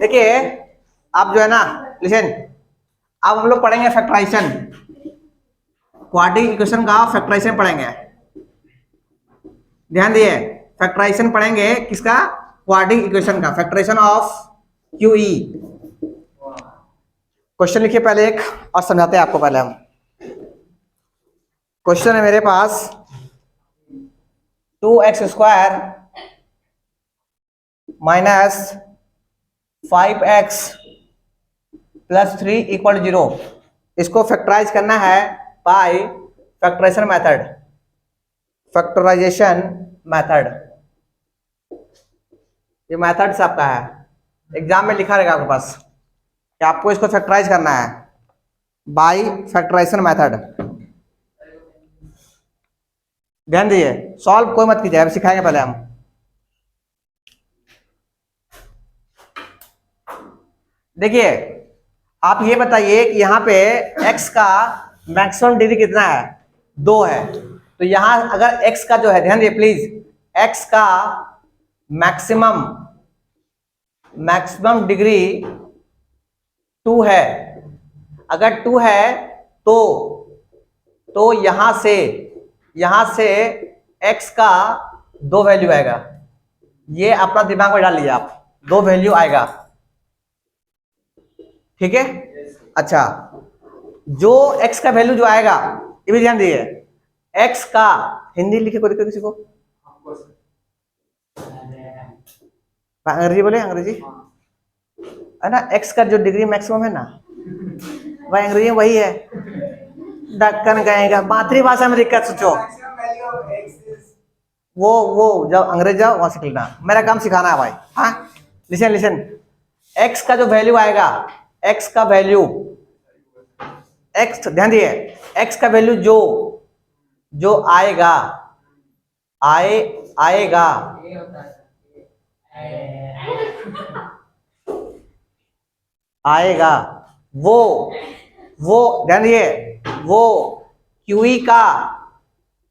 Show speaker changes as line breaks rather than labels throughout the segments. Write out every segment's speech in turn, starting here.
देखिए आप जो है ना, लिसन, अब हम लोग पढ़ेंगे फैक्टराइजेशन, क्वाड्रेटिक इक्वेशन का फैक्टराइजेशन पढ़ेंगे। ध्यान दिए, फैक्टराइजेशन पढ़ेंगे किसका? क्वाड्रेटिक इक्वेशन का, फैक्टराइजेशन ऑफ क्यूई। क्वेश्चन लिखिए पहले एक, और समझाते हैं आपको। पहले हम क्वेश्चन है मेरे पास 2x² minus 5x plus 3 equal 0। इसको फैक्टराइज करना है by factorisation method. Factorisation method, ये मेथड से आपका है, एग्जाम में लिखा रहेगा आपके पास कि आपको इसको फैक्टराइज करना है बाय फैक्टराइजेशन मेथड। ध्यान दीजिए, सॉल्व कोई मत कीजिए, अब सिखाएंगे पहले हम। देखिए आप ये बताइए कि यहाँ पे x का मैक्सिमम डिग्री कितना है? 2 है। तो यहाँ अगर x का जो है, ध्यान दिए प्लीज, x का मैक्सिमम डिग्री 2 है। अगर 2 है तो यहां से x का 2 वैल्यू आएगा। ये अपना दिमाग में डाल लीजिए आप, 2 वैल्यू आएगा, ठीक है? अच्छा, जो x का वैल्यू जो आएगा, ये भी ध्यान दीजिए, x का हिंदी लिखे कोई दिक्कत किसी को? अंग्रेजी बोले, अंग्रेजी है ना। x का जो डिग्री मैक्सिमम है ना, वह अंग्रेजी में वही है। डक्कन कहेगा, मातृभाषा में दिक्कत सोचो, वो जब अंग्रेज जाओ वहां से लिखना, मेरा काम सिखाना है भाई। हाँ, लिसन, x का जो वैल्यू आएगा, x का वैल्यू, x, ध्यान दिए, x का वैल्यू जो आएगा वो ध्यान दिए, वो क्यूई का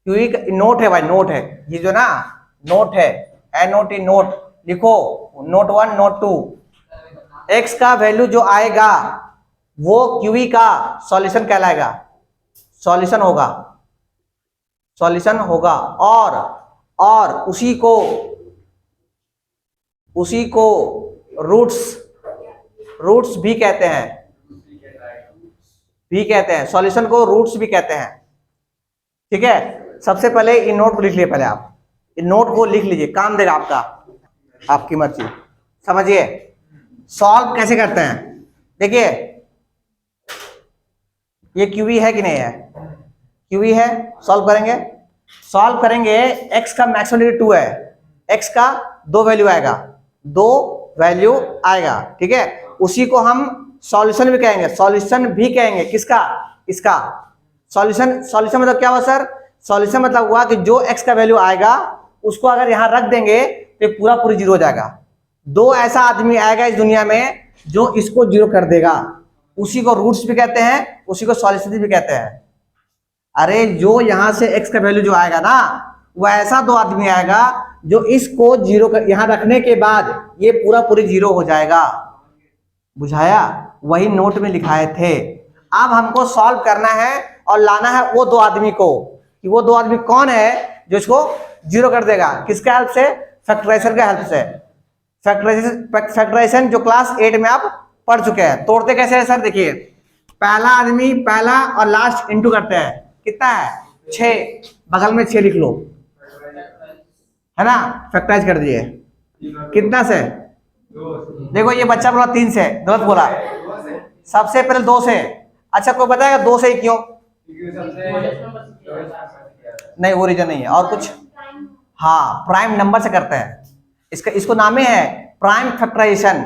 नोट है भाई, नोट है ये जो ना, नोट है, NOT नोट लिखो, नोट 1 नोट 2। x का वैल्यू जो आएगा वो क्यूई का सॉल्यूशन कहलाएगा, सॉल्यूशन होगा। और उसी को रूट्स भी कहते हैं, सॉल्यूशन को रूट्स भी कहते हैं, ठीक है? सबसे पहले इन नोट को लिख लिए, पहले आप इन नोट को लिख लीजिए, काम देगा आपका, आपकी मर्जी। समझिए सॉल्व कैसे करते हैं। देखिए ये क्यूई है कि नहीं है? क्यूई है, सॉल्व करेंगे। x का मैक्सिमम डिग्री 2 है, x का 2 वैल्यू आएगा, ठीक है? उसी को हम सॉल्यूशन भी कहेंगे, किसका? इसका सॉल्यूशन मतलब क्या हुआ सर? सॉल्यूशन मतलब हुआ कि जो x का वैल्यू आएगा उसको अगर यहां रख देंगे तो पूरी जीरो हो जाएगा। 2 ऐसा आदमी आएगा इस दुनिया में जो इसको जीरो कर देगा, उसी को रूट्स भी कहते हैं, उसी को सॉल्यूशन भी कहते हैं। अरे जो यहां से x का वैल्यू जो आएगा ना, वह ऐसा 2 आदमी आएगा जो इसको जीरो यहां रखने के बाद ये पूरी जीरो हो जाएगा। बुझाया? वही नोट में लिखाए थे। अब हमको सॉल्व करना है और लाना है वो 2 आदमी को, कि वो 2 आदमी कौन है जो इसको जीरो कर देगा। किसके हेल्प से? फैक्टराइजेशन के हेल्प से। फैक्टराइजेशन जो क्लास 8 में आप पढ़ चुके हैं। तोड़ते कैसे है सर? देखिए, पहला आदमी पहला और लास्ट इंटू करते हैं, कितना है? 6, बगल में 6 लिख लो, है ना? फैक्टराइज कर दिए, कितना से? देखो ये बच्चा बोला 3 से, गलत बोला, सबसे पहले 2 से। अच्छा कोई बताएगा 2 से ही क्यों? नहीं, वो रीजन नहीं है, और कुछ? हाँ, प्राइम नंबर से करते हैं, इसको नाम है प्राइम फैक्टराइजेशन।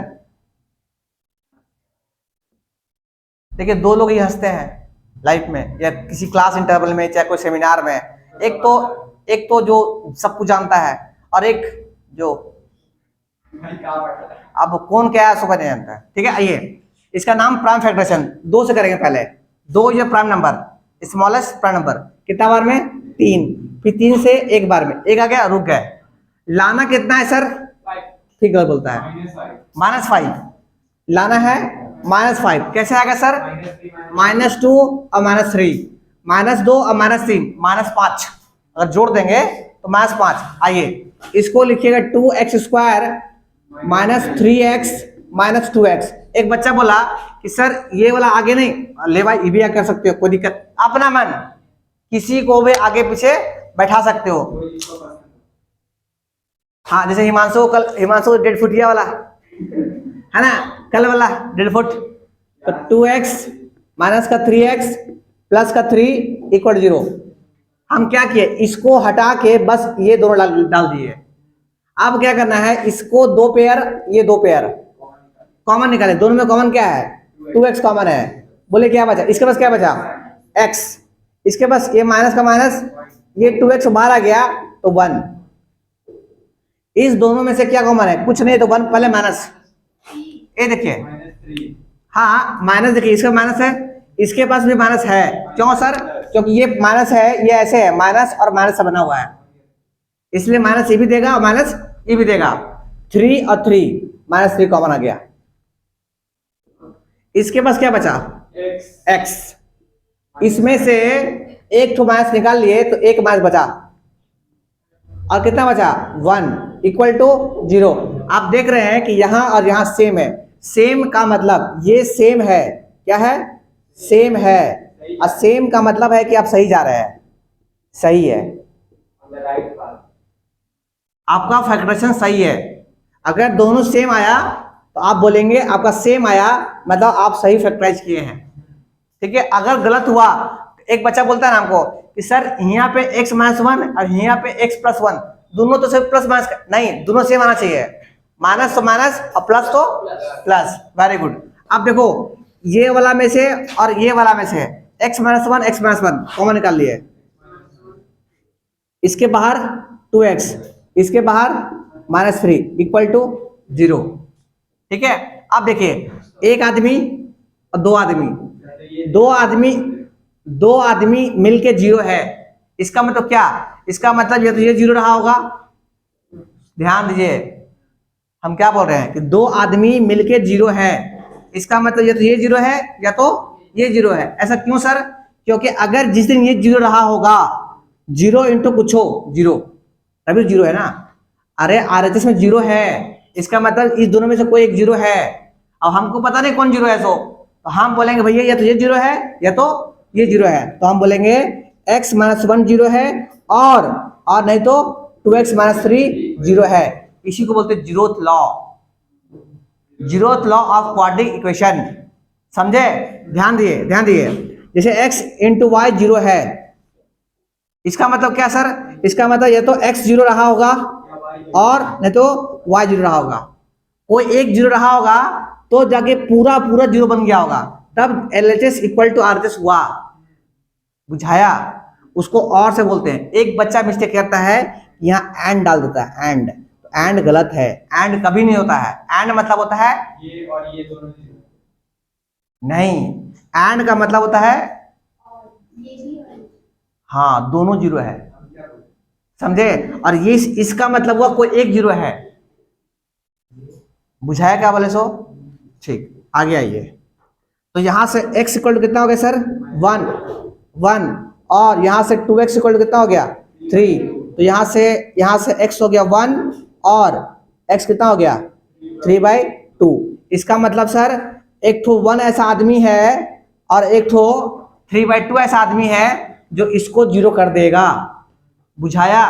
देखिए 2 लोग ही हंसते हैं लाइफ में, या किसी क्लास इंटरवल में, चाहे कोई सेमिनार में। एक तो जो सब कुछ जानता है, और एक जो अब कौन क्या है सुबह नहीं जानता है, ठीक है? आइए, इसका नाम प्राइम फैक्टराइजेशन 2 से करेंगे। पहले 2 ये prime number, smallest prime number, कितना बार में? 3, फिर 3 से एक बार में, एक आ गया, रुक गए। लाना कितना है सर? ठीक गलत बोलता है, -5 लाना है, -5 कैसे आएगा सर, -2 और -3, -2 और -3 -5, अगर जोड़ देंगे तो -5। आइए इसको लिखिएगा 2x स्क्वायर -3x -2x। एक बच्चा बोला कि सर ये वाला आगे नहीं, ले भाई ये भी कर सकते हो, कोई दिक्कत, अपना मन, किसी को भी आगे पीछे बैठा सकते हो। हाँ जैसे हिमांशु 1.5 फुटिया वाला है ना, कल वाला 1.5 फुट, तो 2x माइनस का 3x प्लस का 3 इक्वल 0। हम क्या किए, इसको हटा के बस ये दोनों डाल दिए। अब क्या करना है, इसको 2 पेयर, ये 2 पेयर कॉमन निकाले, दोनों में कॉमन क्या है, 2x कॉमन है। बोले क्या बचा, इसके पास क्या बचा, x, इसके पास ये माइनस का माइनस, ये 2x बाहर आ गया तो 1। इस दोनों में से क्या कॉमन है, कुछ नहीं तो 1, पहले माइनस, ये देखिए, हाँ माइनस देखिए, इसका माइनस है, इसके पास भी माइनस है, क्यों सर, क्योंकि ये माइनस है, ये ऐसे है, माइनस और माइनस से बना हुआ है, इसलिए माइनस ये भी देगा और माइनस ये भी देगा। 3 और 3 -3 कॉमन आ गया। इसके पास क्या बचा, x, इसमें से एक तो माइनस निकाल लिए तो एक माइनस बचा, और कितना बचा, 1 इक्वल टू 0। आप देख रहे हैं कि यहां और यहां सेम है, सेम का मतलब ये सेम है, क्या है, सेम है, और सेम का मतलब है कि आप सही जा रहे हैं, सही है, आपका फैक्टराइजेशन सही है। अगर दोनों सेम आया तो आप बोलेंगे आपका सेम आया, मतलब आप सही फैक्टराइज किए हैं, ठीक है। अगर गलत हुआ, एक बच्चा बोलता है ना हमको कि सर यहाँ पे x -1 और यहाँ पे x +1, दोनों तो सिर्फ प्लस माइनस, नहीं दोनों सेम आना चाहिए, माइनस तो माइनस और प्लस तो प्लस। Very good. अब देखो ये वाला में से और ये वाला में से x -1 x -1 कॉमन निकाल लिए, इसके बाहर 2x, इसके बाहर -3 इक्वल टू 0, ठीक है। अब देखिए एक आदमी और दो आदमी मिलके 0 है, इसका मतलब क्या, इसका मतलब ये तो ये 0 रहा होगा, ध्यान दीजिए हम क्या बोल रहे हैं कि 2 आदमी मिलके 0 है, इसका मतलब ये तो ये 0 है या तो ये 0 है। ऐसा क्यों सर, क्योंकि अगर जिस दिन ये 0 रहा होगा, 0 इंटू कुछ हो 0 तभी 0 है ना। अरे RHS में 0 है, इसका मतलब इस दोनों में से कोई एक 0 है, अब हमको पता नहीं कौन 0 है, तो हम बोलेंगे भैया या तो ये 0 है या तो ये 0 है, तो हम बोलेंगे x -1 0 है और नहीं तो 2x -3 0 है। इसी को बोलते हैं zeroth law of quadratic equation, समझे, ध्यान दिए। जैसे x इंटू वाई 0 है, इसका मतलब क्या सर, इसका मतलब ये तो x 0 रहा होगा और नहीं तो y 0 रहा होगा, कोई एक 0 रहा होगा तो जाके पूरा 0 बन गया होगा, तब LHS इक्वल टू RHS हुआ, बुझाया। उसको और से बोलते हैं, एक बच्चा मिस्टेक करता है यहाँ एंड डाल देता है, एंड गलत है, एंड कभी नहीं होता है, एंड मतलब होता है ये और ये दोनों, नहीं, एंड का मतलब होता है हाँ दोनों 0 है, समझे, और ये इसका मतलब हुआ कोई एक 0 है, बुझाया क्या बोले सो, ठीक। आगे आइए, तो यहां से x इक्वल टू कितना हो गया सर, 1 और यहां से 2x इक्वल टू कितना हो गया 3, तो यहां से x हो गया 1 और x कितना हो गया 3/2। इसका मतलब सर एक ठो 1 ऐसा आदमी है और एक ठो 3/2 ऐसा आदमी है जो इसको 0 कर देगा, बुझाया।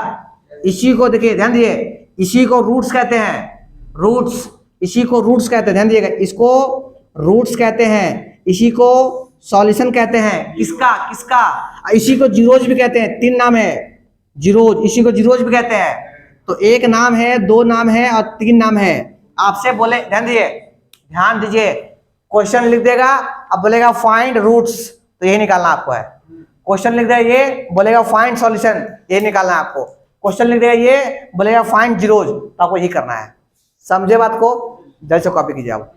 इसी को देखिए, ध्यान दिए, इसी को रूट्स कहते हैं, रूट्स, इसी को रूट्स कहते हैं, ध्यान दिएगा, इसको रूट्स कहते हैं, इसी को सॉल्यूशन कहते हैं, किसका, इसी को जीरोज भी कहते हैं, 3 नाम है जीरोज, इसी को जीरोज भी कहते हैं। तो एक नाम है, 2 नाम है और 3 नाम है। आपसे बोले, ध्यान दीजिए, क्वेश्चन लिख देगा, अब बोलेगा फाइंड रूट्स, तो यही निकालना आपको है। क्वेश्चन लिख देगा ये, बोलेगा फाइंड सॉल्यूशन, ये निकालना है आपको। क्वेश्चन लिख देगा ये, बोलेगा फाइंड जीरोज, तो आपको यही करना है। समझे बात को, जल्द से कॉपी कीजिए आप।